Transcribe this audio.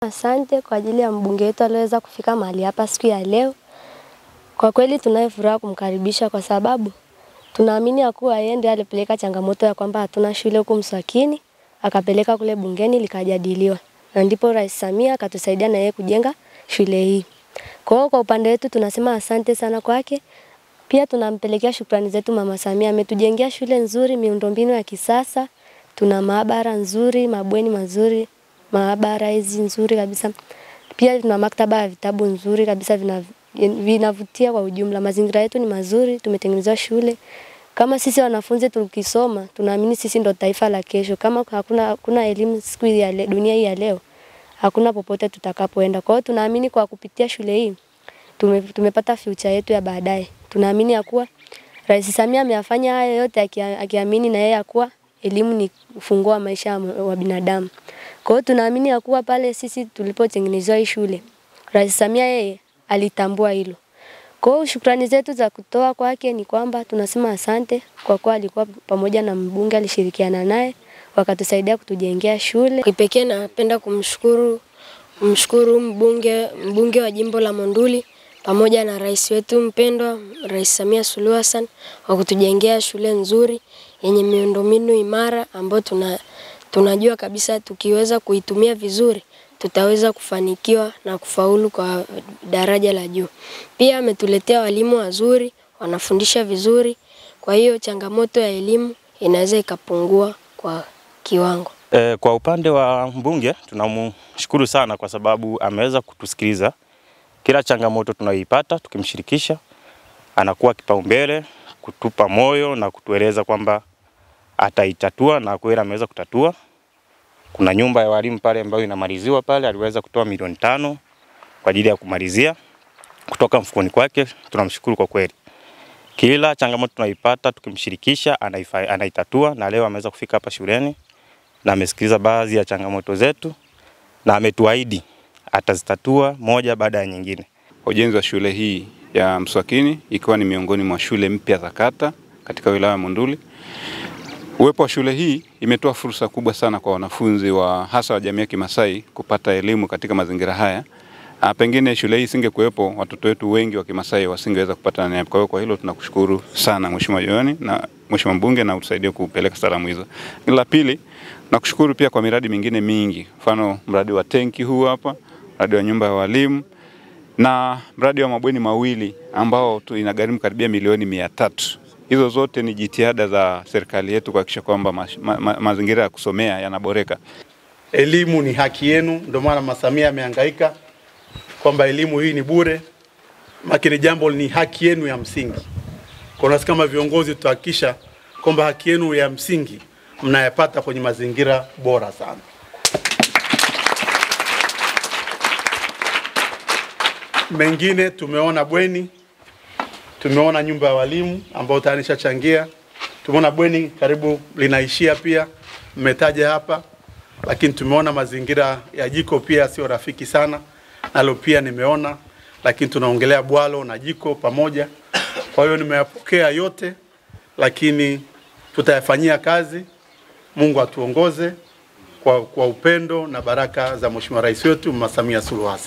Asante kwa ajili ya mbunge wetu aliweza kufika mahali hapa siku ya leo. Kwa kweli tunayo furaha kumkaribisha kwa sababu tunaamini ya kuwa yeye ndiye alipeleka changamoto ya kwamba hatuna shule huko Mswakini, akapeleka kule bungeni likajadiliwa. Na ndipo Rais Samia akatusaidia na yeye kujenga shule hii. Kwa upande wetu tunasema asante sana kwake. Pia tunampelekea shukrani zetu Mama Samia, ametujengea shule nzuri, miundombinu ya kisasa, tuna maabara nzuri, mabweni mazuri, maabara hizi nzuri kabisa. Pia tuna maktaba ya vitabu nzuri kabisa vinavutia kwa ujumla. Mazingira yetu ni mazuri, tumetengeneza shule. Kama sisi wanafunzi tukisoma, tunaamini sisi ndo taifa la kesho. Kama hakuna elimu siku ya dunia hii ya leo, hakuna popote tutakapoenda. Kwa hiyo tunaamini kwa kupitia shule hii tumepata future yetu ya baadaye. Tunaamini ya kuwa Rais Samia ameyafanya haya yote akiamini na yeye ya kuwa elimu ni ufunguo wa maisha wa binadamu. Kwa hiyo tunaamini ya kuwa pale sisi tulipotengenezwa hii shule, Rais Samia yeye alitambua hilo. Kwa hiyo shukrani zetu za kutoa kwake ni kwamba tunasema asante kwa kuwa alikuwa pamoja na mbunge, alishirikiana naye wakatusaidia kutujengea shule. Kipekee napenda kumshukuru mbunge wa jimbo la Monduli pamoja na rais wetu mpendwa Rais Samia Suluhu Hassan kwa kutujengea shule nzuri yenye miundombinu imara ambayo tunajua kabisa tukiweza kuitumia vizuri tutaweza kufanikiwa na kufaulu kwa daraja la juu. Pia ametuletea walimu wazuri, wanafundisha vizuri. Kwa hiyo changamoto ya elimu inaweza ikapungua kwa kiwango. Kwa upande wa mbunge tunamshukuru sana kwa sababu ameweza kutusikiliza. Kila changamoto tunayoipata tukimshirikisha anakuwa kipaumbele, kutupa moyo na kutueleza kwamba ataitatua, na kweli ameweza kutatua. Kuna nyumba ya walimu pale ambayo inamaliziwa pale, aliweza kutoa milioni 5 kwa ajili ya kumalizia kutoka mfukoni kwake. Tunamshukuru kwa kweli. Kila changamoto tunaipata tukimshirikisha anaitatua, na leo ameweza kufika hapa shuleni na amesikiliza baadhi ya changamoto zetu na ametuahidi atazitatua moja baada ya nyingine. Ujenzi wa shule hii ya Mswakini ikiwa ni miongoni mwa shule mpya za kata katika wilaya ya Monduli. Uwepo wa shule hii imetoa fursa kubwa sana kwa wanafunzi hasa wa jamii ya Kimasai kupata elimu katika mazingira haya. Pengine shule hii isingekuwepo, watoto wetu wengi wa Kimasai wasingeweza kupata neema. Kwa hilo tunakushukuru sana Mheshimiwa Yohani na Mheshimiwa Mbunge, na utusaidie kupeleka salamu hizo. La pili, nakushukuru pia kwa miradi mingine mingi. Mfano mradi wa tenki huu hapa, mradi wa nyumba ya walimu na mradi wa mabweni mawili ambao inagharimu karibia milioni 300. Hizo zote ni jitihada za serikali yetu kuhakikisha kwamba mazingira ya kusomea yanaboreka. Elimu ni haki yenu, ndio maana Mama Samia amehangaika kwamba elimu hii ni bure. Lakini jambo ni haki yenu ya msingi. Kwa nasi kama viongozi tutahakikisha kwamba haki yenu ya msingi mnayapata kwenye mazingira bora sana. Mengine tumeona bweni, tumeona nyumba ya walimu ambao tayari nishachangia. Tumeona bweni karibu linaishia pia, mmetaja hapa. Lakini tumeona mazingira ya jiko pia sio rafiki sana, nalo pia nimeona. Lakini tunaongelea bwalo na jiko pamoja. Kwa hiyo nimeyapokea yote, lakini tutayafanyia kazi. Mungu atuongoze kwa upendo na baraka za Mheshimiwa Rais wetu Mama Samia Suluhu Hassan.